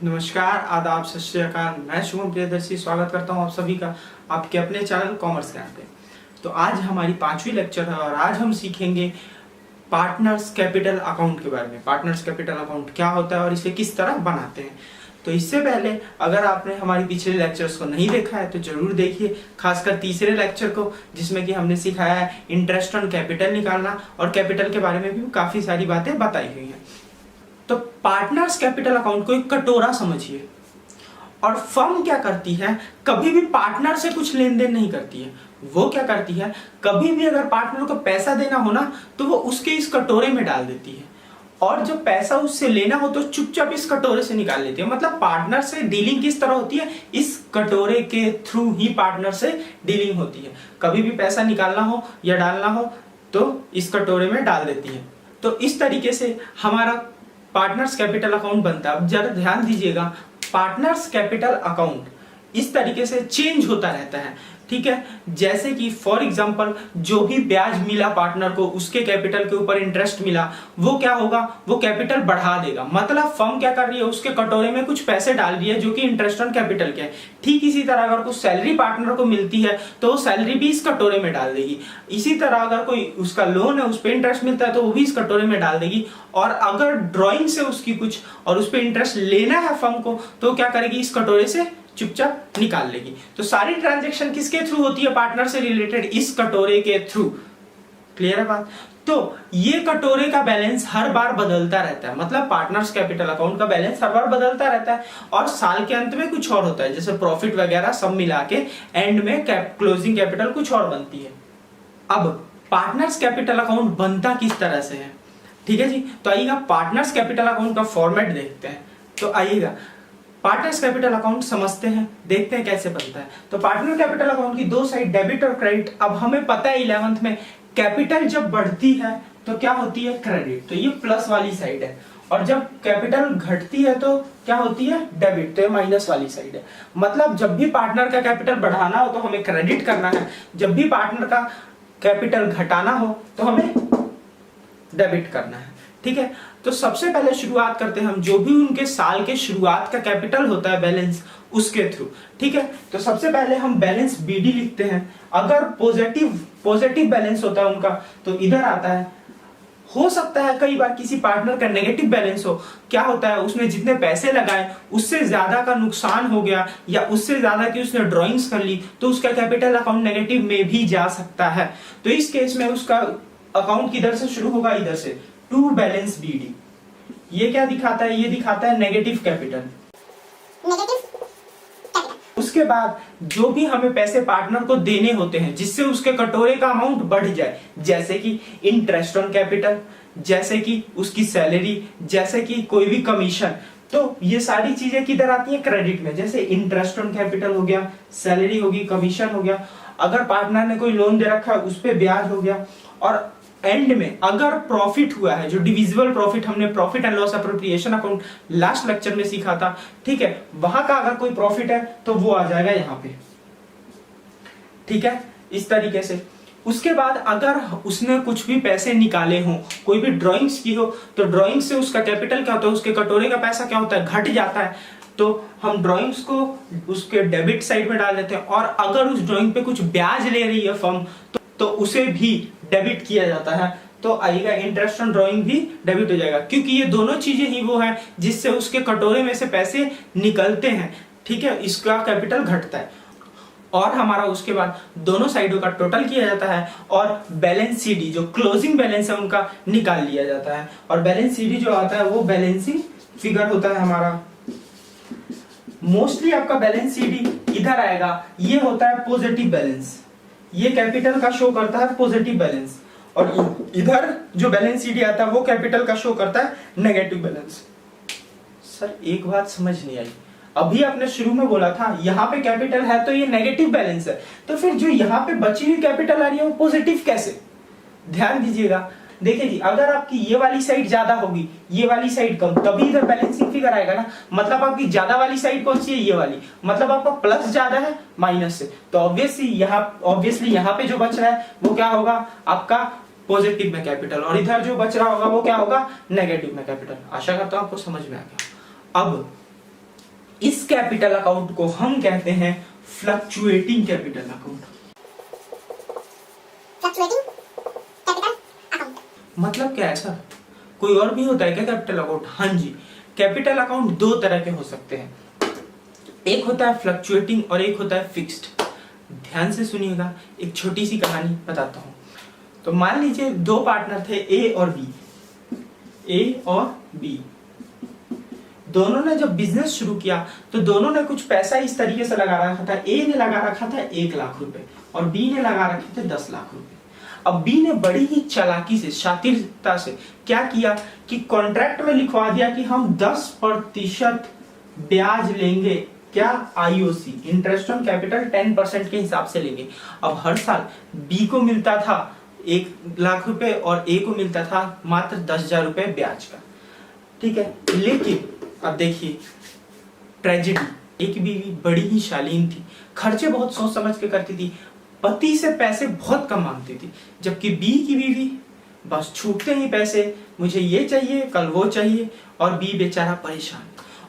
नमस्कार, आदाब, सत श्री अकाल। मैं शुभम प्रियदर्शी स्वागत करता हूं आप सभी का आपके अपने चैनल कॉमर्स ज्ञान पे। तो आज हमारी 5वीं लेक्चर है और आज हम सीखेंगे पार्टनर्स कैपिटल अकाउंट के बारे में। पार्टनर्स कैपिटल अकाउंट क्या होता है और इसे किस तरह बनाते हैं। तो इससे पहले अगर आपने हमारी पिछले लेक्चर्स को नहीं देखा है तो जरूर देखिए, खासकर तीसरे लेक्चर को, जिसमें कि हमने सिखाया है इंटरेस्ट ऑन कैपिटल निकालना और कैपिटल के बारे में भी काफी सारी बातें बताई हुई हैं। तो पार्टनर्स कैपिटल अकाउंट को एक कटोरा समझिए और फर्म क्या करती है, कभी भी पार्टनर से कुछ लेन देन नहीं करती है। वो क्या करती है, कभी भी अगर पार्टनर को पैसा देना हो ना तो वो उसके इस कटोरे में डाल देती है और जब पैसा उससे लेना हो तो चुपचाप इस कटोरे से निकाल लेती है। मतलब पार्टनर से डीलिंग किस तरह होती है, इस कटोरे के थ्रू ही पार्टनर से डीलिंग होती है। कभी भी पैसा निकालना हो या डालना हो तो इस कटोरे में डाल देती है। तो इस तरीके से हमारा पार्टनर्स कैपिटल अकाउंट बनता है। अब जरा ध्यान दीजिएगा, पार्टनर्स कैपिटल अकाउंट इस तरीके से चेंज होता रहता है, ठीक है। जैसे कि फॉर एग्जांपल जो भी ब्याज मिला पार्टनर को, उसके कैपिटल के ऊपर इंटरेस्ट मिला, वो क्या होगा, वो कैपिटल बढ़ा देगा। मतलब फर्म क्या कर रही है, उसके कटोरे में कुछ पैसे डाल रही है जो कि इंटरेस्ट ऑन कैपिटल के है। ठीक इसी तरह अगर कुछ सैलरी पार्टनर को मिलती है तो वो सैलरी भी इस कटोरे में डाल देगी। इसी तरह अगर कोई उसका लोन है, उस पर इंटरेस्ट मिलता है तो वो भी इस कटोरे में डाल देगी। और अगर ड्रॉइंग से उसकी कुछ और उस पर इंटरेस्ट लेना है फर्म को तो क्या करेगी, इस कटोरे से चुपचाप निकाल लेगी। तो सारी ट्रांजैक्शन किसके थ्रू होती है, पार्टनर से रिलेटेड, इस कटोरे के थ्रू। क्लियर है बात। तो ये कटोरे का बैलेंस हर बार बदलता रहता है। मतलब पार्टनर्स कैपिटल अकाउंट का बैलेंस हर बार बदलता रहता है और साल के अंत में कुछ और होता है, जैसे प्रॉफिट वगैरह सब मिला के एंड में क्लोजिंग कैपिटल कुछ और बनती है। अब पार्टनर्स कैपिटल अकाउंट बनता किस तरह से है, ठीक है जी। तो आइएगा पार्टनर्स कैपिटल अकाउंट का फॉर्मेट देखते हैं। तो आइएगा पार्टनर्स कैपिटल अकाउंट समझते हैं, देखते हैं कैसे बनता है। तो पार्टनर कैपिटल अकाउंट की दो साइड, डेबिट और क्रेडिट। अब हमें पता है 11th में कैपिटल जब बढ़ती है तो क्या होती है, क्रेडिट। तो ये प्लस वाली साइड है और जब कैपिटल घटती है तो क्या होती है, डेबिट। तो ये माइनस वाली साइड है। मतलब जब भी पार्टनर का कैपिटल बढ़ाना हो तो हमें क्रेडिट करना है, जब भी पार्टनर का कैपिटल घटाना हो तो हमें डेबिट करना है, ठीक है। तो सबसे पहले शुरुआत करते हैं हम, जो भी उनके साल के शुरुआत का कैपिटल होता है बैलेंस, उसके थ्रू, ठीक है। तो सबसे पहले हम बैलेंस बीडी लिखते हैं। अगर पॉजिटिव बैलेंस होता है उनका तो इधर आता है। हो सकता है कई बार किसी पार्टनर का नेगेटिव बैलेंस हो। क्या होता है, उसने जितने पैसे लगाए उससे ज्यादा का नुकसान हो गया या उससे ज्यादा की उसने ड्रॉइंग्स कर ली तो उसका कैपिटल अकाउंट नेगेटिव में भी जा सकता है। तो इस केस में उसका अकाउंट किधर से शुरू होगा, इधर से, टू बैलेंस बीडी। ये क्या दिखाता है, ये दिखाता है नेगेटिव कैपिटल। उसके बाद जो भी हमें पैसे पार्टनर को देने होते हैं जिससे उसके कटोरे का अमाउंट बढ़ जाए, जैसे कि इंटरेस्ट ऑन कैपिटल, जैसे कि उसकी सैलरी, जैसे कि कोई भी कमीशन, तो ये सारी चीजें किधर आती हैं, क्रेडिट में। जैसे इंटरेस्ट ऑन कैपिटल हो गया, सैलरी होगी, कमीशन हो गया। अगर पार्टनर ने कोई लोन दे रखा है उस पर ब्याज हो गया। और एंड में अगर प्रॉफिट हुआ है, जो डिविजिबल प्रॉफिट हमने profit and loss appropriation account last lecture में सीखा था, ठीक है, वहां का अगर कोई प्रॉफिट है तो वो आ जाएगा यहाँ पे, ठीक है, इस तरीके से। उसके बाद अगर उसने कुछ भी पैसे निकाले हो, कोई भी ड्रॉइंग्स की हो, तो ड्रॉइंग से उसका कैपिटल क्या होता है, उसके कटोरे का पैसा क्या होता है, घट जाता है। तो हम ड्रॉइंग्स को उसके डेबिट साइड में डाल देते हैं। और अगर उस ड्रॉइंग पे कुछ ब्याज ले रही है फर्म तो उसे भी डेबिट किया जाता है। तो आइएगा इंटरेस्ट ऑन ड्रॉइंग भी डेबिट हो जाएगा, क्योंकि ये दोनों चीजें ही वो है जिससे उसके कटोरे में से पैसे निकलते हैं, ठीक है, इसका कैपिटल घटता है। और हमारा उसके बाद दोनों साइडों का टोटल किया जाता है और बैलेंस सीडी, जो क्लोजिंग बैलेंस है उनका, निकाल लिया जाता है। और बैलेंस सीडी जो आता है वो बैलेंसिंग फिगर होता है हमारा। मोस्टली आपका बैलेंस सीडी इधर आएगा, ये होता है पॉजिटिव बैलेंस। ये कैपिटल का शो करता है पॉजिटिव बैलेंस और इधर जो बैलेंस सीडी आता है वो कैपिटल का शो करता है नेगेटिव बैलेंस। सर एक बात समझ नहीं आई, अभी आपने शुरू में बोला था यहाँ पे कैपिटल है तो ये नेगेटिव बैलेंस है, तो फिर जो यहाँ पे बची हुई कैपिटल आ रही है वो पॉजिटिव कैसे? ध्यान दीजिएगा, देखिए जी, अगर आपकी ये वाली साइड ज्यादा होगी, ये वाली साइड कम, तभी इधर बैलेंसिंग फिगर आएगा ना। मतलब आपकी ज्यादा वाली साइड कौन सी है, ये वाली। मतलब आपका प्लस ज्यादा है माइनस से, तो ऑब्वियसली यहाँ पे जो बच रहा है वो क्या होगा, आपका पॉजिटिव में कैपिटल, और इधर जो बच रहा होगा वो क्या होगा, नेगेटिव में कैपिटल। आशा करता हूं आपको समझ में आ गया। अब इस कैपिटल अकाउंट को हम कहते हैं फ्लक्चुएटिंग कैपिटल अकाउंट। मतलब क्या है सर, कोई और भी होता है क्या कैपिटल अकाउंट? हाँ जी, कैपिटल अकाउंट दो तरह के हो सकते हैं, एक होता है फ्लक्चुएटिंग और एक होता है फिक्स्ड। ध्यान से सुनिएगा, एक छोटी सी कहानी बताता हूं। तो मान लीजिए दो पार्टनर थे, ए और बी। ए और बी दोनों ने जब बिजनेस शुरू किया तो दोनों ने कुछ पैसा इस तरीके से लगा रखा था। ए ने लगा रखा था 1 लाख रुपए और बी ने लगा रखे थे 10 लाख रुपए। अब बी ने बड़ी ही चालाकी से, शातिरता से क्या किया कि कॉन्ट्रैक्ट में लिखवा दिया कि हम 10% ब्याज लेंगे। क्या? आईओसी, इंटरेस्ट ऑन कैपिटल 10% के हिसाब से लेंगे। अब हर साल बी को मिलता था 1 लाख रुपए और ए को मिलता था मात्र 10,000 रुपए ब्याज का। ठीक है, लेकिन अब देखिए ट्रेजेडी, एक बीवी बड़ी ही शालीन थी, खर्चे बहुत सोच समझ के करती थी, पति से पैसे बहुत कम मांगती थी। जबकि बी की बीवी बस छूटते ही पैसे, मुझे ये चाहिए, कल वो चाहिए, और बी बेचारा परेशान।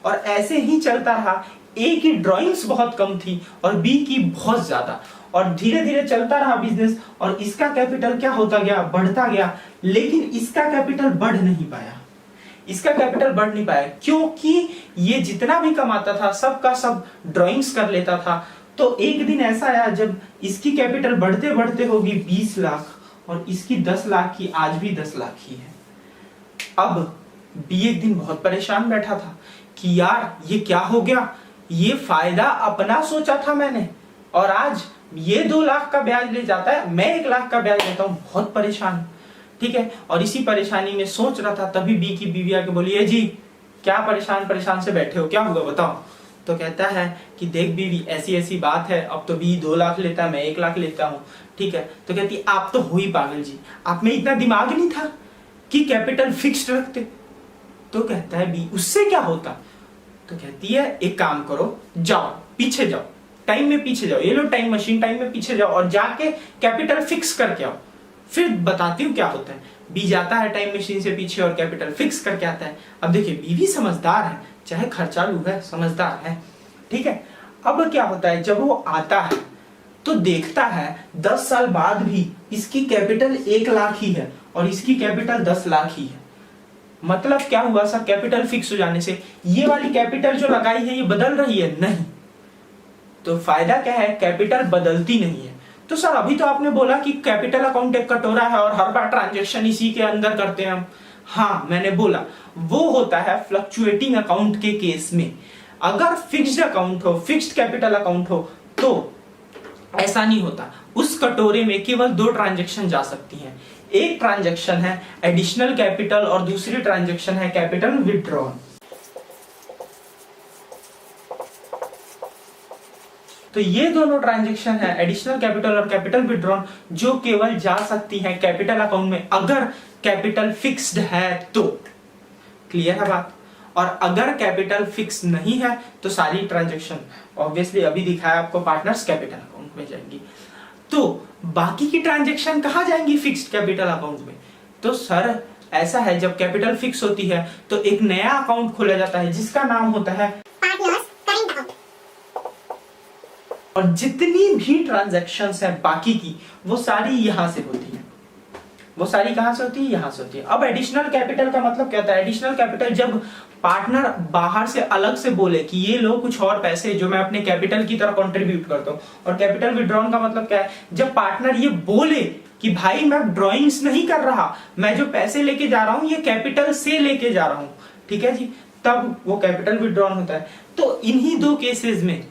और ऐसे ही चलता रहा। ए की ड्राइंग्स बहुत कम थी और बी की बहुत ज्यादा, और धीरे धीरे चलता रहा बिजनेस, और इसका कैपिटल क्या होता गया? बढ़ता गया। लेकिन इसका कैपिटल बढ़ नहीं पाया। इसका कैपिटल बढ़ नहीं पाया क्योंकि ये जितना भी कमाता था सब का सब ड्राइंग्स कर लेता था। तो एक दिन ऐसा आया जब इसकी कैपिटल बढ़ते बढ़ते होगी 20 लाख और इसकी 10 लाख की आज भी 10 लाख ही है। अब बी एक दिन बहुत परेशान बैठा था कि यार ये क्या हो गया, ये फायदा अपना सोचा था मैंने और आज ये 2 लाख का ब्याज ले जाता है, मैं 1 लाख का ब्याज लेता हूं, बहुत परेशान। ठीक है, और इसी परेशानी में सोच रहा था, तभी बी की बीवी आके बोली, ए जी क्या परेशान से बैठे हो, क्या हुआ बताओ। तो कहता है कि देख बीवी, ऐसी ऐसी बात है, अब तो बी 2 लाख लेता है, मैं 1 लाख लेता हूँ। ठीक है, तो कहती आप तो हो ही पागल जी, आप में इतना दिमाग नहीं था कि कैपिटल फिक्स्ड रखते। तो कहता है बी उससे क्या होता। तो कहती है एक काम करो, जाओ पीछे जाओ, टाइम में पीछे जाओ, ये लो टाइम मशीन, टाइम में पीछे जाओ और जाके कैपिटल फिक्स करके आओ, फिर बताती हूँ क्या होता है। बी जाता है टाइम मशीन से पीछे और कैपिटल फिक्स करके आता है। अब देखिए बीवी समझदार है, चाहे खर्चालू है, समझदार है। ठीक है, अब क्या होता है, जब वो आता है तो देखता है 10 साल बाद भी इसकी कैपिटल 1 लाख ही है और इसकी कैपिटल 10 लाख ही है। मतलब क्या हुआ सर, कैपिटल फिक्स हो जाने से ये वाली कैपिटल जो लगाई है ये बदल रही है? नहीं। तो फायदा क्या है, कैपिटल बदलती नहीं है। तो सर अभी तो आपने बोला कि कैपिटल अकाउंट एक कटोरा है और हर बार ट्रांजैक्शन इसी के अंदर करते हैं हम। हाँ मैंने बोला, वो होता है फ्लक्चुएटिंग अकाउंट के केस में। अगर फिक्स्ड अकाउंट हो, फिक्स्ड कैपिटल अकाउंट हो, तो ऐसा नहीं होता। उस कटोरे में केवल 2 ट्रांजैक्शन जा सकती हैं। एक ट्रांजैक्शन है एडिशनल कैपिटल और दूसरी ट्रांजैक्शन है कैपिटल विथड्रॉन। तो ये दोनों ट्रांजैक्शन है एडिशनल कैपिटल और कैपिटल विथड्रॉन, जो केवल जा सकती है कैपिटल अकाउंट में अगर कैपिटल फिक्स्ड है तो। क्लियर है बात? और अगर कैपिटल फिक्स नहीं है तो सारी ट्रांजैक्शन ऑब्वियसली अभी दिखाया आपको पार्टनर्स कैपिटल अकाउंट में जाएंगी। तो बाकी की ट्रांजैक्शन कहां जाएंगी फिक्स्ड कैपिटल अकाउंट में? तो सर ऐसा है, जब कैपिटल फिक्स होती है तो एक नया अकाउंट खोला जाता है जिसका नाम होता है पार्टनर्स करेंट अकाउंट, और जितनी भी ट्रांजैक्शंस है बाकी की वो सारी यहां से होती है। वो सारी कहां से होती है? यहां से होती है। अब एडिशनल कैपिटल का मतलब क्या होता है? एडिशनल कैपिटल जब पार्टनर बाहर से अलग से बोले कि ये लो कुछ और पैसे जो मैं अपने कैपिटल की तरह कंट्रीब्यूट करता हूं। और कैपिटल विथड्रॉन का मतलब क्या है? जब पार्टनर ये बोले कि भाई मैं ड्रॉइंग्स नहीं कर रहा, मैं जो पैसे लेके जा रहा हूं ये कैपिटल से लेके जा रहा हूं, ठीक है जी, तब वो कैपिटल विथड्रॉन होता है। तो इन्हीं 2 केसेस में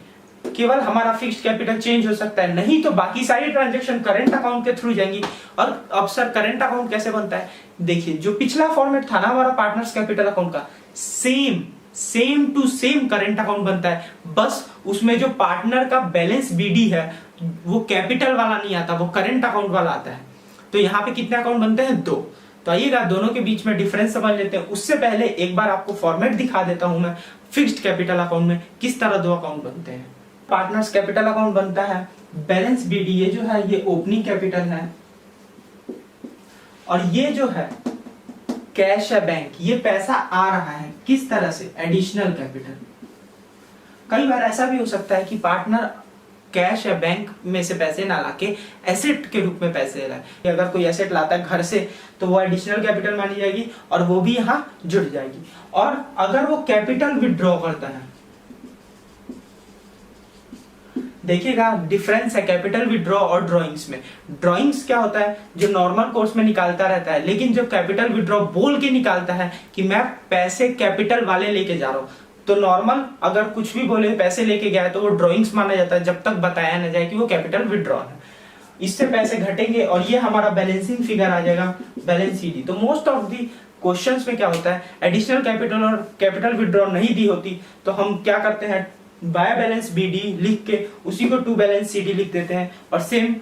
केवल हमारा फिक्स्ड कैपिटल चेंज हो सकता है, नहीं तो बाकी सारी ट्रांजैक्शन करंट अकाउंट के थ्रू जाएंगी। और अब सर करंट अकाउंट कैसे बनता है? देखिए जो पिछला फॉर्मेट था ना हमारा पार्टनर्स कैपिटल अकाउंट का, same to same current account बनता है। बस उसमें जो पार्टनर का बैलेंस बीडी है वो कैपिटल वाला नहीं आता, वो करंट अकाउंट वाला आता है। तो यहाँ पे कितने अकाउंट बनते हैं? 2। तो आइएगा दोनों के बीच में डिफरेंस समझ लेते हैं। उससे पहले एक बार आपको फॉर्मेट दिखा देता हूं मैं, फिक्स्ड कैपिटल अकाउंट में किस तरह 2 अकाउंट बनते हैं। पार्टनर्स कैपिटल अकाउंट बनता है बैलेंस बीडी, ये जो है ये ओपनिंग कैपिटल है और ये जो है कैश है बैंक, ये पैसा आ रहा है किस तरह से? Additional capital. कई बार ऐसा भी हो सकता है कि पार्टनर कैश या बैंक में से पैसे ना लाके एसेट के रूप में पैसे लाए। अगर कोई एसेट लाता है घर से तो वो एडिशनल कैपिटल मानी जाएगी और वो भी यहाँ जुड़ जाएगी। और अगर वो कैपिटल विड्रॉ करता है, देखिएगा डिफरेंस है कैपिटल विड्रॉ और ड्राइंग्स में। ड्राइंग्स क्या होता है, जो नॉर्मल कोर्स में निकालता रहता है, लेकिन जब कैपिटल विड्रॉ बोल के निकालता है कि मैं पैसे कैपिटल वाले लेके जा रहा हूं, तो नॉर्मल अगर कुछ भी बोले पैसे लेके गया है तो वो ड्राइंग्स माना जाता है जब तक बताया ना जाए कि वो कैपिटल विड्रॉ है। इससे पैसे घटेंगे और ये हमारा बैलेंसिंग फिगर आ जाएगा, बैलेंस शीट। तो मोस्ट ऑफ दी क्वेश्चंस में क्या होता है, एडिशनल कैपिटल और कैपिटल विड्रॉ नहीं दी होती तो हम क्या करते हैं, बाय बैलेंस बीडी लिख के उसी को टू बैलेंस सीडी लिख देते हैं और सेम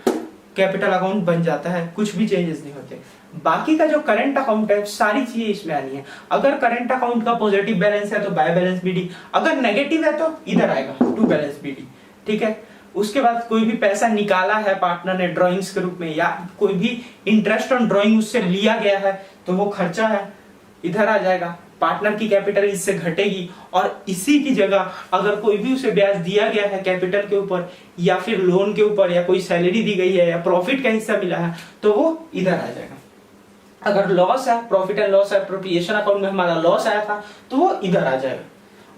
कैपिटल अकाउंट बन जाता है, कुछ भी चेंजेस नहीं होते। बाकी का जो करंट अकाउंट है सारी चीजें इसमें आनी है। अगर करंट अकाउंट का पॉजिटिव बैलेंस है तो बाय बैलेंस बीडी, अगर नेगेटिव है तो इधर आएगा टू बैलेंस बीडी, ठीक है। उसके बाद कोई भी पैसा निकाला है पार्टनर ने ड्राइंग्स के रूप में या कोई भी इंटरेस्ट ऑन ड्राइंग उससे लिया गया है तो वो खर्चा है, इधर आ जाएगा। पार्टनर की कैपिटल इससे घटेगी और इसी की जगह अगर कोई भी उसे ब्याज दिया गया है कैपिटल के ऊपर या फिर लोन के ऊपर या कोई सैलरी दी गई है या प्रॉफिट का हिस्सा मिला है तो वो इधर आ जाएगा। अगर लॉस है, profit and loss appropriation account में हमारा लॉस आया था तो वो इधर आ जाएगा।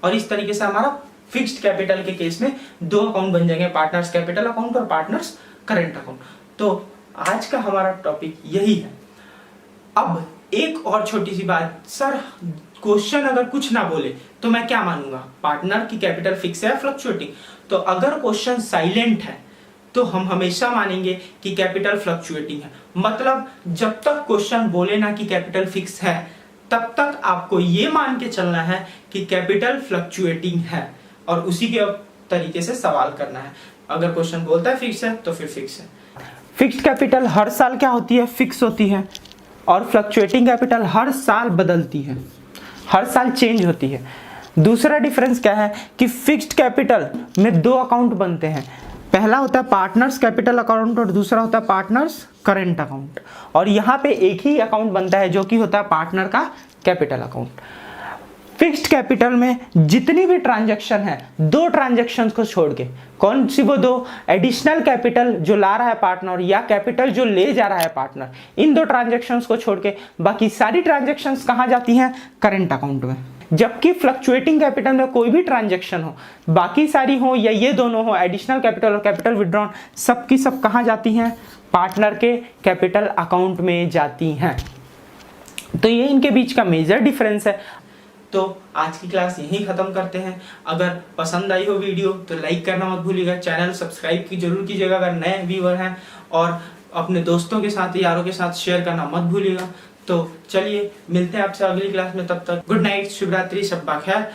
और इस तरीके से हमारा फिक्स्ड कैपिटल के केस में दो अकाउंट बन जाएंगे, पार्टनर्स कैपिटल अकाउंट और पार्टनर्स करंट अकाउंट। तो आज का हमारा टॉपिक यही है। अब एक और छोटी सी बात, सर क्वेश्चन अगर कुछ ना बोले तो मैं क्या मानूंगा, पार्टनर की कैपिटल फिक्स है या फ्लक्चुएटिंग। तो अगर क्वेश्चन साइलेंट है तो हम हमेशा मानेंगे कि कैपिटल फ्लक्चुएटिंग है। मतलब जब तक क्वेश्चन बोले ना कि कैपिटल फिक्स है तब तक आपको ये मान के चलना है कि कैपिटल फ्लक्चुएटिंग है और उसी के तरीके से सवाल करना है। अगर क्वेश्चन बोलता है फिक्स है तो फिर फिक्स है। फिक्स्ड कैपिटल हर साल क्या होती है, फिक्स होती है, और फ्लक्चुएटिंग कैपिटल हर साल बदलती है, हर साल चेंज होती है। दूसरा डिफरेंस क्या है कि फिक्स्ड कैपिटल में दो अकाउंट बनते हैं, पहला होता है पार्टनर्स कैपिटल अकाउंट और दूसरा होता है पार्टनर्स करंट अकाउंट। और यहाँ पे एक ही अकाउंट बनता है जो कि होता है पार्टनर का कैपिटल अकाउंट। फिक्स्ड कैपिटल में जितनी भी ट्रांजैक्शन है, दो ट्रांजैक्शन को छोड़ के, कौन सी वो दो, एडिशनल कैपिटल जो ला रहा है पार्टनर या कैपिटल जो ले जा रहा है पार्टनर, इन दो ट्रांजैक्शंस को छोड़ के बाकी सारी ट्रांजैक्शंस कहाँ जाती हैं, करंट अकाउंट में। जबकि फ्लक्चुएटिंग कैपिटल में कोई भी ट्रांजैक्शन हो, बाकी सारी हो या ये दोनों हो, एडिशनल कैपिटल और कैपिटल विड्रॉन, सब की सब कहाँ जाती हैं, पार्टनर के कैपिटल अकाउंट में जाती हैं। तो ये इनके बीच का मेजर डिफरेंस है। तो आज की क्लास यहीं खत्म करते हैं। अगर पसंद आई हो वीडियो तो लाइक करना मत भूलिएगा, चैनल सब्सक्राइब की जरूर कीजिएगा अगर नए व्यूअर हैं, और अपने दोस्तों के साथ यारों के साथ शेयर करना मत भूलिएगा। तो चलिए मिलते हैं आपसे अगली क्लास में, तब तक गुड नाइट, शुभ रात्रि, शब्बा खैर।